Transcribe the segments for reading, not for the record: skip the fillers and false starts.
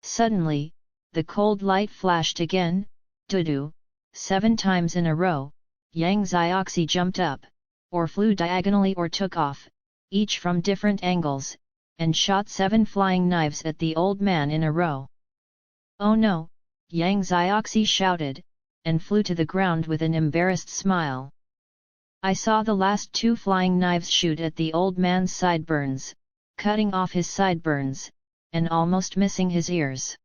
Suddenly, the cold light flashed again, doo-doo, 7 times in a row. Yang Xiaoxie jumped up, or flew diagonally or took off, each from different angles, and shot 7 flying knives at the old man in a row. "Oh no!" Yang Xiaoxie shouted, and flew to the ground with an embarrassed smile. I saw the last 2 flying knives shoot at the old man's sideburns, cutting off his sideburns, and almost missing his ears.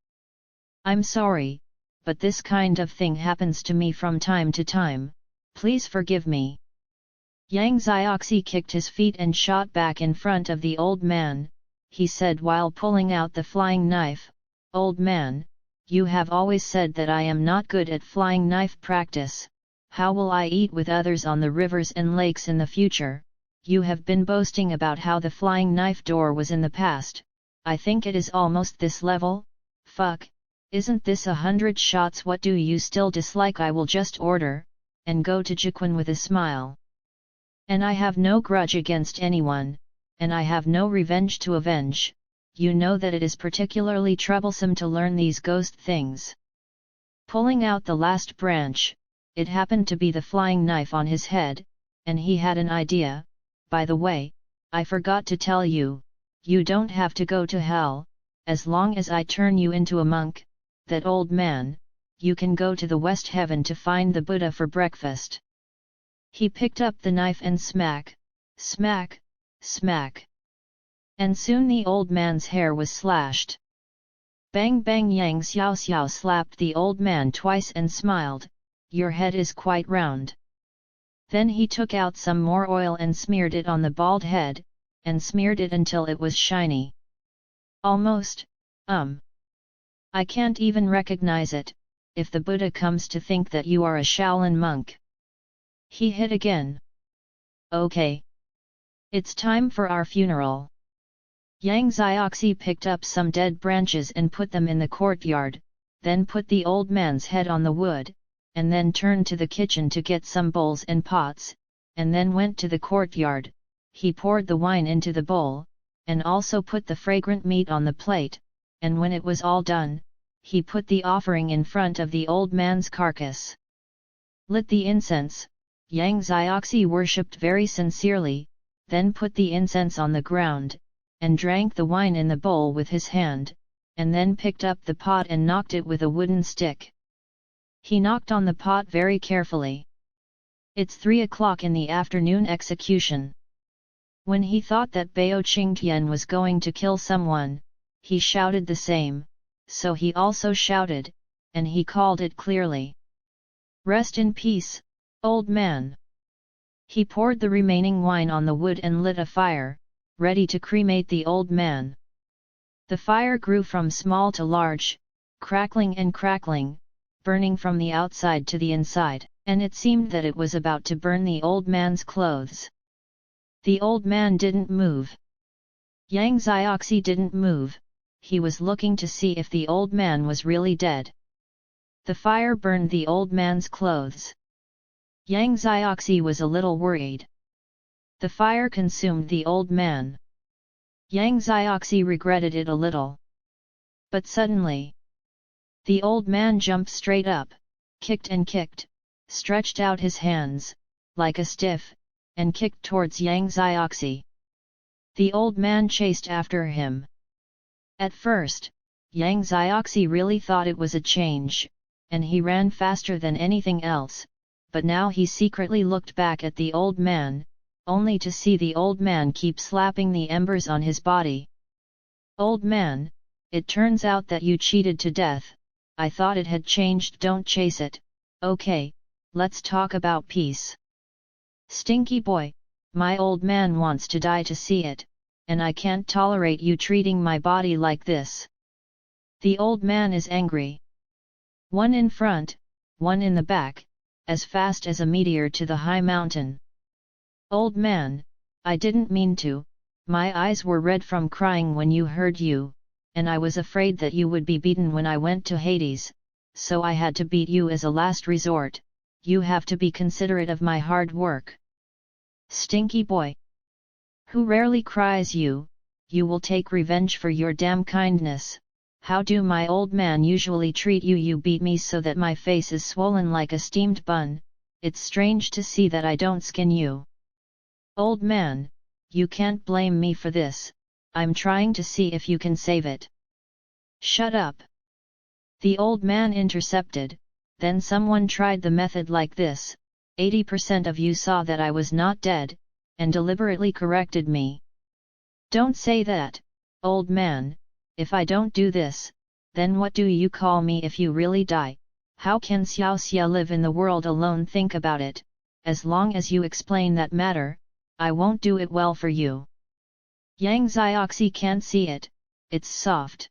"I'm sorry, but this kind of thing happens to me from time to time, please forgive me." Yang Xiaoxie kicked his feet and shot back in front of the old man. He said while pulling out the flying knife, "Old man, you have always said that I am not good at flying knife practice. How will I eat with others on the rivers and lakes in the future? You have been boasting about how the flying knife door was in the past. I think it is almost this level. Fuck, isn't this 100 shots? What do you still dislike? I will just order," and go to Jiquan with a smile. "And I have no grudge against anyone, and I have no revenge to avenge. You know that it is particularly troublesome to learn these ghost things." Pulling out the last branch, it happened to be the flying knife on his head, and he had an idea. "By the way, I forgot to tell you, you don't have to go to hell, as long as I turn you into a monk, that old man, you can go to the West Heaven to find the Buddha for breakfast." He picked up the knife and smack, smack, smack. And soon the old man's hair was slashed. Bang bang! Yang Xiaoxie slapped the old man twice and smiled, "Your head is quite round." Then he took out some more oil and smeared it on the bald head, and smeared it until it was shiny. "Almost, I can't even recognize it, if the Buddha comes to think that you are a Shaolin monk." He hit again. "Okay. It's time for our funeral." Yang Xiaoxie picked up some dead branches and put them in the courtyard, then put the old man's head on the wood, and then turned to the kitchen to get some bowls and pots, and then went to the courtyard. He poured the wine into the bowl, and also put the fragrant meat on the plate, and when it was all done, he put the offering in front of the old man's carcass. Lit the incense. Yang Xiaoxie worshipped very sincerely, then put the incense on the ground, and drank the wine in the bowl with his hand, and then picked up the pot and knocked it with a wooden stick. He knocked on the pot very carefully. "It's 3 o'clock in the afternoon execution." When he thought that Bao Qingtian was going to kill someone, he shouted the same, so he also shouted, and he called it clearly. "Rest in peace, old man." He poured the remaining wine on the wood and lit a fire, ready to cremate the old man. The fire grew from small to large, crackling and crackling, burning from the outside to the inside, and it seemed that it was about to burn the old man's clothes. The old man didn't move. Yang Xiaoxie didn't move, he was looking to see if the old man was really dead. The fire burned the old man's clothes. Yang Xiaoxie was a little worried. The fire consumed the old man. Yang Xiaoxie regretted it a little. But suddenly, the old man jumped straight up, kicked and kicked, stretched out his hands, like a stiff, and kicked towards Yang Xiaoxie. The old man chased after him. At first, Yang Xiaoxie really thought it was a change, and he ran faster than anything else, but now he secretly looked back at the old man, only to see the old man keep slapping the embers on his body. "Old man, it turns out that you cheated to death. I thought it had changed. Don't chase it. Okay, let's talk about peace. Stinky boy, my old man wants to die to see it, and I can't tolerate you treating my body like this." The old man is angry. One in front, one in the back, as fast as a meteor to the high mountain. "Old man, I didn't mean to, my eyes were red from crying when you heard you, and I was afraid that you would be beaten when I went to Hades, so I had to beat you as a last resort. You have to be considerate of my hard work. Stinky boy, who rarely cries, you will take revenge for your damn kindness. How do my old man usually treat you? You beat me so that my face is swollen like a steamed bun, it's strange to see that I don't skin you. Old man, you can't blame me for this, I'm trying to see if you can save it. Shut up! The old man intercepted, then someone tried the method like this, 80% of you saw that I was not dead, and deliberately corrected me. Don't say that, old man, if I don't do this, then what do you call me if you really die? How can Xiaoxie live in the world alone? Think about it, as long as you explain that matter, I won't do it well for you. Xiaoxie can't see it, it's soft.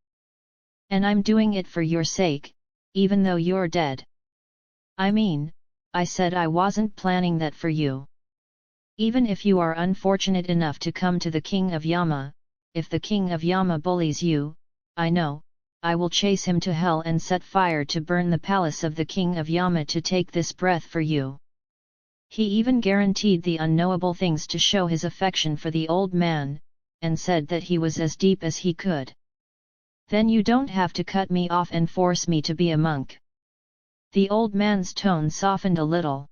And I'm doing it for your sake, even though you're dead. I mean, I said I wasn't planning that for you. Even if you are unfortunate enough to come to the King of Yama, if the King of Yama bullies you, I know, I will chase him to hell and set fire to burn the palace of the King of Yama to take this breath for you. He even guaranteed the unknowable things to show his affection for the old man, and said that he was as deep as he could. Then you don't have to cut me off and force me to be a monk. The old man's tone softened a little.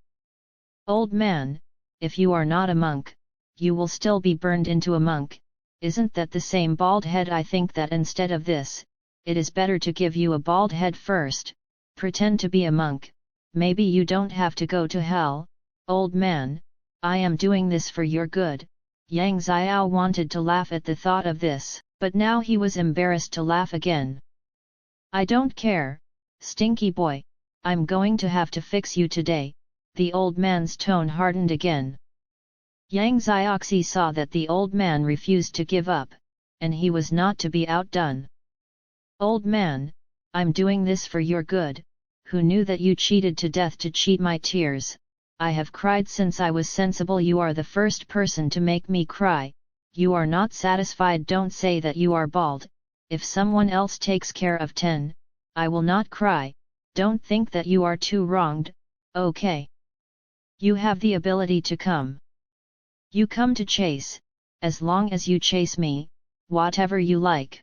Old man, if you are not a monk, you will still be burned into a monk, isn't that the same bald head? I think that instead of this, it is better to give you a bald head first, pretend to be a monk, maybe you don't have to go to hell. Old man, I am doing this for your good. Yang Xiao wanted to laugh at the thought of this, but now he was embarrassed to laugh again. I don't care, stinky boy, I'm going to have to fix you today. The old man's tone hardened again. Yang Xiaoxie saw that the old man refused to give up, and he was not to be outdone. Old man, I'm doing this for your good, who knew that you cheated to death to cheat my tears? I have cried since I was sensible. You are the first person to make me cry. You are not satisfied? Don't say that you are bald. If someone else takes care of 10, I will not cry. Don't think that you are too wronged, okay? You have the ability to come. You come to chase, as long as you chase me, whatever you like.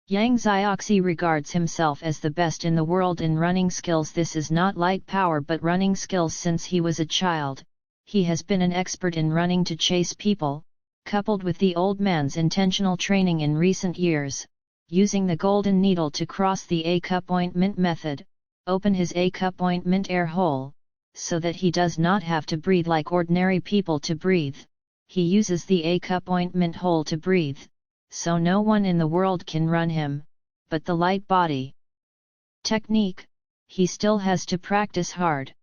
Yang Xiaoxie regards himself as the best in the world in running skills. This is not light power but running skills. Since he was a child, he has been an expert in running to chase people, coupled with the old man's intentional training in recent years, using the golden needle to cross the A-cup ointment method, open his A-cup ointment air hole, so that he does not have to breathe like ordinary people to breathe. He uses the A-cup ointment hole to breathe, so no one in the world can run him, but the light body technique, he still has to practice hard.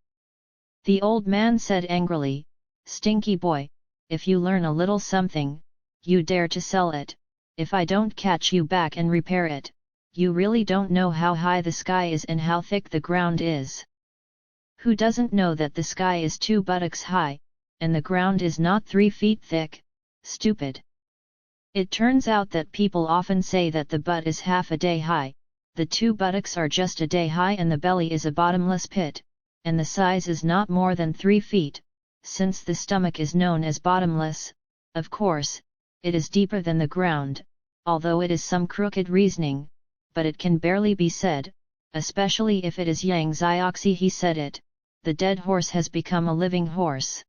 The old man said angrily, Stinky boy, if you learn a little something, you dare to sell it, if I don't catch you back and repair it, you really don't know how high the sky is and how thick the ground is. Who doesn't know that the sky is 2 buttocks high, and the ground is not 3 feet thick? Stupid! It turns out that people often say that the butt is half a day high, the 2 buttocks are just a day high and the belly is a bottomless pit, and the size is not more than 3 feet, since the stomach is known as bottomless. Of course, it is deeper than the ground, although it is some crooked reasoning, but it can barely be said, especially if it is Yang Xiaoxie. He said it, the dead horse has become a living horse.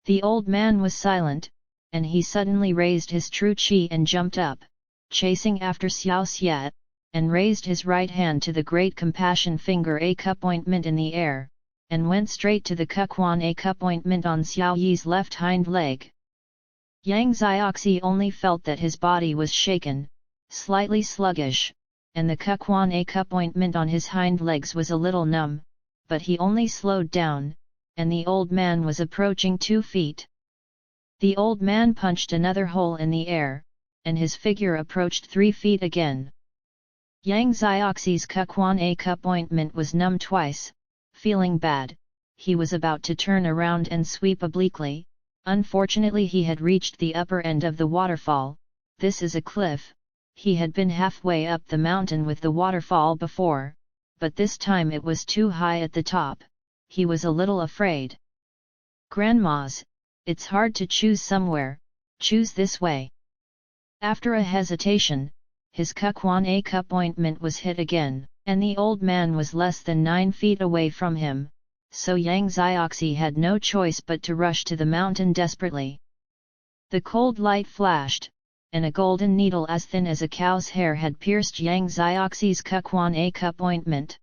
The old man was silent, and he suddenly raised his true qi and jumped up, chasing after Xiaoxie, and raised his right hand to the great compassion finger A-cup ointment in the air, and went straight to the Kukuan A-cup ointment on Xiaoyi's left hind leg. Yang Xiaoxie only felt that his body was shaken, slightly sluggish, and the Kukuan A-cup ointment on his hind legs was a little numb, but he only slowed down, and the old man was approaching 2 feet. The old man punched another hole in the air, and his figure approached 3 feet again. Yang Xiaoxie's Kukuan A-cup ointment was numb twice. Feeling bad, he was about to turn around and sweep obliquely. Unfortunately he had reached the upper end of the waterfall. This is a cliff. He had been halfway up the mountain with the waterfall before, but this time it was too high at the top. He was a little afraid. Grandmas, it's hard to choose somewhere, choose this way. After a hesitation, his Kukuan A cup ointment was hit again, and the old man was less than 9 feet away from him, so Yang Xiaoxie had no choice but to rush to the mountain desperately. The cold light flashed, and a golden needle as thin as a cow's hair had pierced Yang Xiaoxie's Kukuan A cup ointment.